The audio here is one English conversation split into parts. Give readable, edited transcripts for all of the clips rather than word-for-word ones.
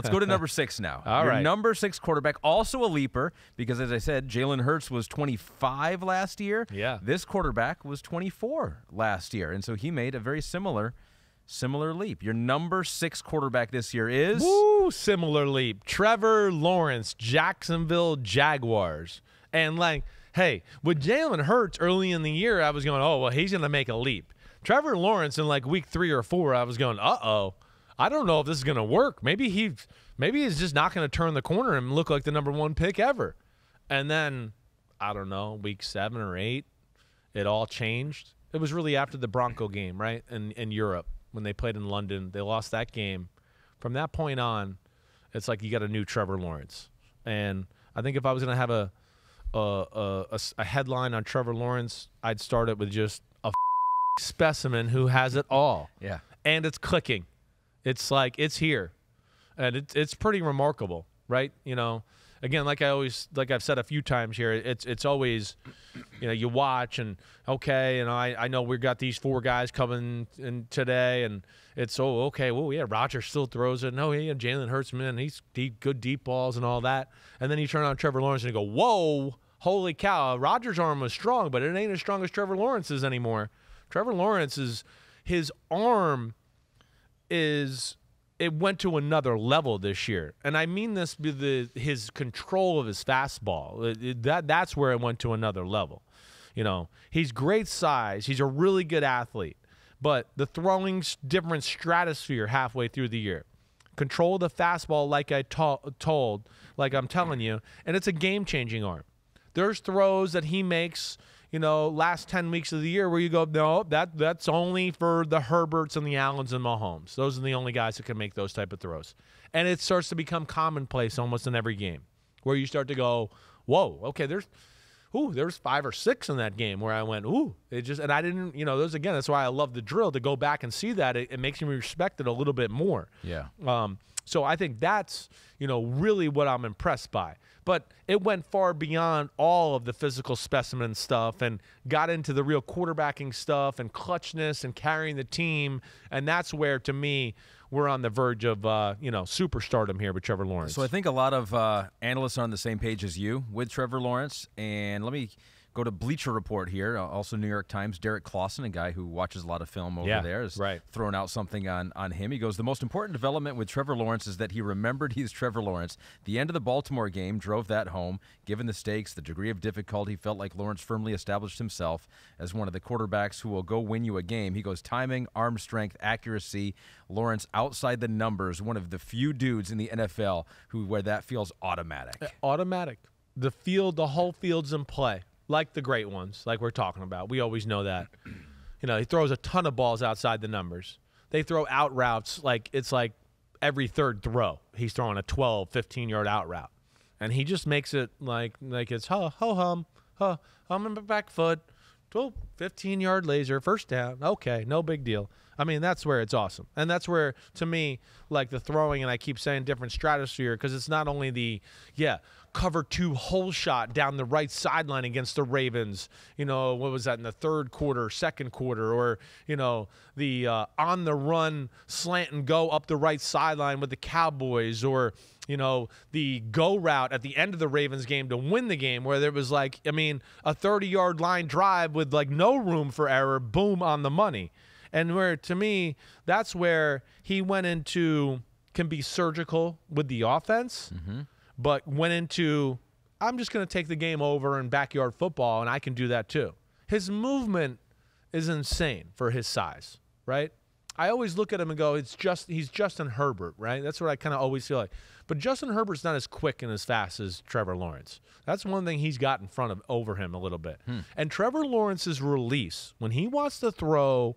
let's go to number 6 now. All Your right. number 6 quarterback, also a leaper, because as I said, Jalen Hurts was 25 last year. Yeah. This quarterback was 24 last year, and so he made a very similar leap. Your number 6 quarterback this year is? Woo, similar leap. Trevor Lawrence, Jacksonville Jaguars. And like, hey, with Jalen Hurts early in the year, I was going, oh, well, he's going to make a leap. Trevor Lawrence in like week 3 or 4, I was going, uh-oh, I don't know if this is going to work. Maybe he's just not going to turn the corner and look like the number 1 pick ever. And then, I don't know, week 7 or 8, it all changed. It was really after the Bronco game, right, in Europe when they played in London. They lost that game. From that point on, it's like you got a new Trevor Lawrence. And I think if I was going to have a headline on Trevor Lawrence, I'd start it with just a specimen who has it all. Yeah. And it's clicking. It's like it's here. And it's pretty remarkable, right? You know, again, like I've said a few times here, it's always, you know, you watch and okay, and I know we've got these 4 guys coming in today, and it's okay, well, yeah, Rodgers still throws it. No, yeah, Jalen Hurts, man, he's good deep balls and all that. And then you turn on Trevor Lawrence and you go, whoa, holy cow, Rodgers' arm was strong, but it ain't as strong as Trevor Lawrence's anymore. Trevor Lawrence his arm it went to another level this year. And I mean this with his control of his fastball. That's where it went to another level. You know, he's great size. He's a really good athlete. But the throwing's different stratosphere halfway through the year. Control the fastball like I told, like I'm telling you, and it's a game-changing arm. There's throws that he makes, you know, last 10 weeks of the year where you go, no, that's only for the Herberts and the Allens and Mahomes. Those are the only guys that can make those type of throws. And it starts to become commonplace almost in every game where you start to go, whoa, okay, there's 5 or 6 in that game where I went, and I didn't, you know, that's why I love the drill, to go back and see that. It makes me respect it a little bit more. Yeah. So I think that's, you know, really what I'm impressed by. But it went far beyond all of the physical specimen stuff and got into the real quarterbacking stuff and clutchness and carrying the team. And that's where, to me, we're on the verge of, superstardom here with Trevor Lawrence. So I think a lot of analysts are on the same page as you with Trevor Lawrence. And let me go to Bleacher Report here, also New York Times. Derek Clausen, a guy who watches a lot of film over there, is throwing out something on him. He goes, the most important development with Trevor Lawrence is that he remembered he's Trevor Lawrence. The end of the Baltimore game drove that home. Given the stakes, the degree of difficulty, felt like Lawrence firmly established himself as one of the quarterbacks who will go win you a game. He goes, timing, arm strength, accuracy. Lawrence, outside the numbers, one of the few dudes in the NFL where that feels automatic. Automatic. The whole field's in play. Like the great ones, like we're talking about. We always know that. You know, he throws a ton of balls outside the numbers. They throw out routes like it's like every third throw. He's throwing a 12, 15-yard out route. And he just makes it like it's hum in the back foot, 12, 15-yard laser, first down. Okay, no big deal. I mean, that's where it's awesome. And that's where, to me, like the throwing, and I keep saying different stratosphere, because it's not only the, cover 2 hole shot down the right sideline against the Ravens, you know, what was that, in the third quarter, second quarter, or, you know, the on the run slant and go up the right sideline with the Cowboys, or, you know, the go route at the end of the Ravens game to win the game, where there was like, I mean, a 30-yard line drive with like no room for error, boom, on the money. And where, to me, that's where he went into, can be surgical with the offense, but went into, I'm just going to take the game over in backyard football, and I can do that too. His movement is insane for his size, right? I always look at him and go, he's Justin Herbert, right? That's what I kind of always feel like. But Justin Herbert's not as quick and as fast as Trevor Lawrence. That's one thing he's got in front of over him a little bit. And Trevor Lawrence's release, when he wants to throw,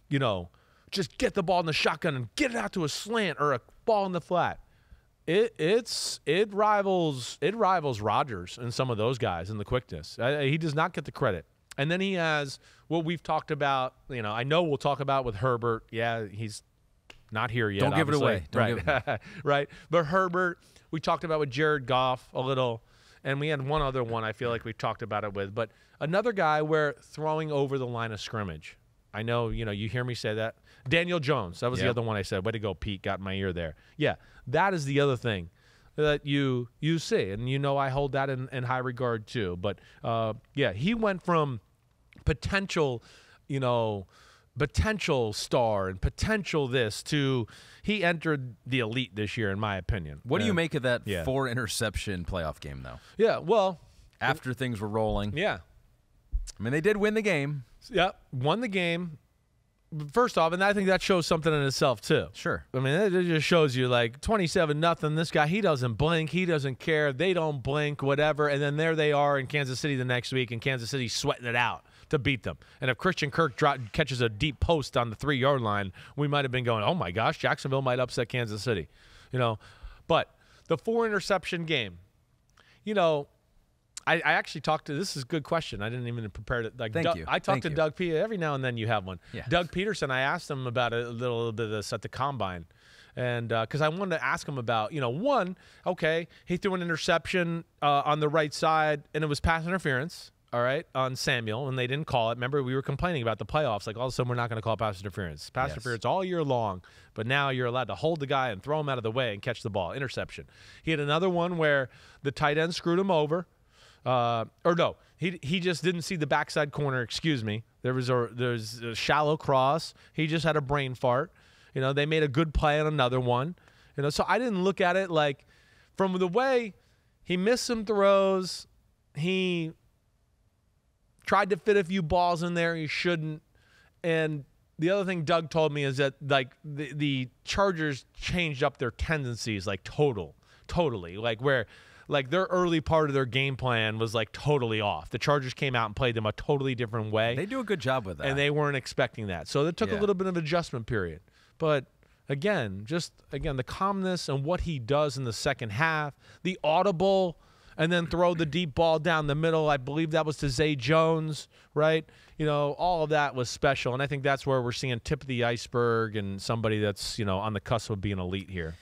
you know, just get the ball in the shotgun and get it out to a slant or a ball in the flat. It rivals Rodgers and some of those guys in the quickness. He does not get the credit. And then he has what we've talked about. You know, I know we'll talk about with Herbert. Yeah, he's not here yet. Don't give it away. Don't give it away. Right. But Herbert, we talked about with Jared Goff a little, and we had one other one I feel like we talked about it with. But another guy where throwing over the line of scrimmage. I know, you know, you hear me say that, Daniel Jones. That was the other one I said. Way to go, Pete. Got in my ear there. Yeah, that is the other thing that you see. And I hold that in high regard too. But, he went from potential star and potential this to he entered the elite this year, in my opinion. What do you make of that 4-interception playoff game, though? Yeah, well. After things were rolling. Yeah. I mean, they did win the game. Yeah, won the game. First off, and I think that shows something in itself, too. Sure. I mean, it just shows you, 27-0. This guy, he doesn't blink. He doesn't care. They don't blink, whatever. And then there they are in Kansas City the next week, and Kansas City sweating it out to beat them. And if Christian Kirk catches a deep post on the 3-yard line, we might have been going, oh, my gosh, Jacksonville might upset Kansas City. But the 4-interception game, I actually talked to – this is a good question. I didn't even prepare it. Thank you. I talked to Doug Peterson. Every now and then you have one. Yeah. Doug Peterson, I asked him about a little bit of this at the Combine. And because I wanted to ask him about, one, okay, he threw an interception on the right side, and it was pass interference, all right, on Samuel, and they didn't call it. Remember, we were complaining about the playoffs. All of a sudden, we're not going to call pass interference. Pass interference all year long, but now you're allowed to hold the guy and throw him out of the way and catch the ball. Interception. He had another one where the tight end screwed him over. He just didn't see the backside corner. Excuse me. There's a shallow cross. He just had a brain fart. They made a good play on another one. So I didn't look at it from the way he missed some throws. He tried to fit a few balls in there he shouldn't. And the other thing Doug told me is that the Chargers changed up their tendencies totally where. Their early part of their game plan was totally off. The Chargers came out and played them a totally different way. They do a good job with that. And they weren't expecting that. So it took a little bit of adjustment period. But again, the calmness and what he does in the second half, the audible, and then throw the deep ball down the middle. I believe that was to Zay Jones, right? All of that was special. And I think that's where we're seeing tip of the iceberg and somebody that's, on the cusp of being elite here.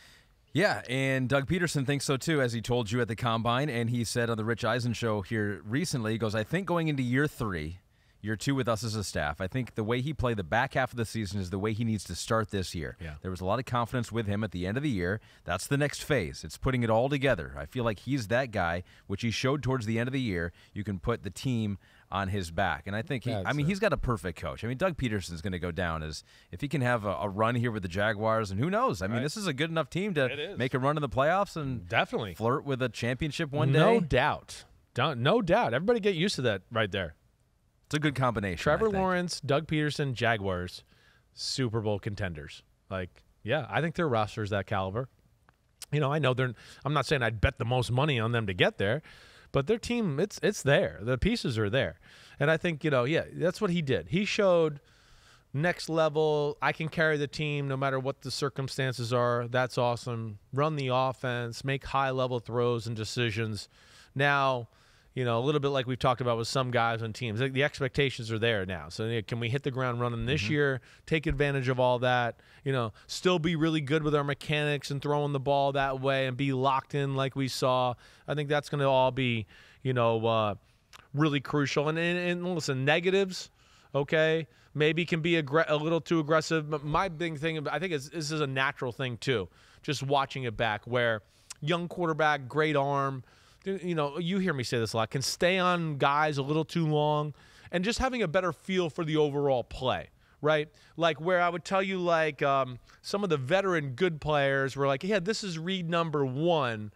Yeah, and Doug Peterson thinks so too, as he told you at the Combine, and he said on the Rich Eisen show here recently, he goes, I think going into year 3, year 2 with us as a staff, I think the way he played the back half of the season is the way he needs to start this year. Yeah. There was a lot of confidence with him at the end of the year. That's the next phase. It's putting it all together. I feel like he's that guy, which he showed towards the end of the year. You can put the team on his back. And I think he's got a perfect coach. I mean, Doug Peterson's going to go down as if he can have a run here with the Jaguars, and who knows? I mean, this is a good enough team to make a run in the playoffs and definitely flirt with a championship one day. No doubt. No doubt. Everybody get used to that right there. It's a good combination. Trevor Lawrence, Doug Peterson, Jaguars, Super Bowl contenders. I think their roster's that caliber. I know I'm not saying I'd bet the most money on them to get there, but their team, it's there. The pieces are there. And I think, that's what he did. He showed next level, I can carry the team no matter what the circumstances are. That's awesome. Run the offense, make high-level throws and decisions. Now, a little bit like we've talked about with some guys on teams. The expectations are there now. So can we hit the ground running this year, take advantage of all that, still be really good with our mechanics and throwing the ball that way and be locked in like we saw. I think that's going to all be, really crucial. And listen, negatives, okay, maybe can be a little too aggressive. But my big thing, I think this is a natural thing too, just watching it back where young quarterback, great arm, you hear me say this a lot, can stay on guys a little too long and just having a better feel for the overall play, right? Where I would tell you some of the veteran good players were this is read number 1,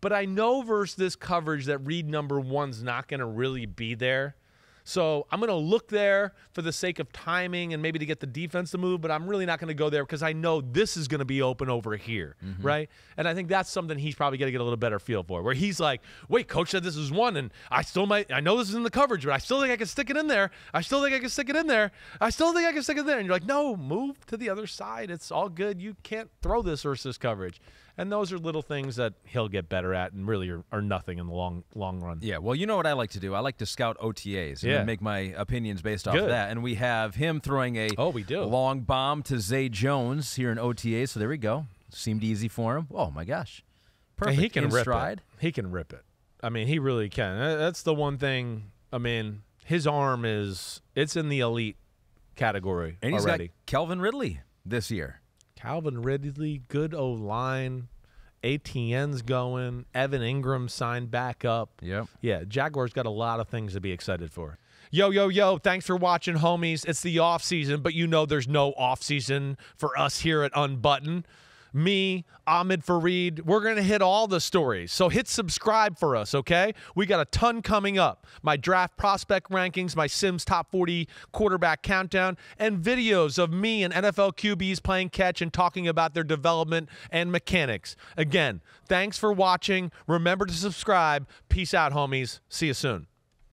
but I know versus this coverage that read number 1's not going to really be there. So I'm going to look there for the sake of timing and maybe to get the defense to move, but I'm really not going to go there because I know this is going to be open over here, right? And I think that's something he's probably going to get a little better feel for, where he's like, wait, coach said this is 1, and I know this is in the coverage, but I still think I can stick it in there. I still think I can stick it in there. And you're like, no, move to the other side. It's all good. You can't throw this versus this coverage. And those are little things that he'll get better at and really are nothing in the long run. Yeah, well, you know what I like to do? I like to scout OTAs and then make my opinions based off of that. And we have him throwing a long bomb to Zay Jones here in OTA. So there we go. Seemed easy for him. Oh, my gosh. Perfect. And he can rip stride. It. He can rip it. I mean, he really can. That's the one thing. I mean, his arm it's in the elite category and he's already. Got Calvin Ridley. this year? Calvin Ridley, good O-line. ATN's going. Evan Ingram signed back up. Yep. Yeah, Jaguars got a lot of things to be excited for. Yo, thanks for watching, homies. It's the off season, but you know there's no off season for us here at Unbuttoned. Me, Ahmed Fareed, we're going to hit all the stories. So hit subscribe for us, okay? We got a ton coming up. My draft prospect rankings, my Simms top 40 quarterback countdown, and videos of me and NFL QBs playing catch and talking about their development and mechanics. Again, thanks for watching. Remember to subscribe. Peace out, homies. See you soon.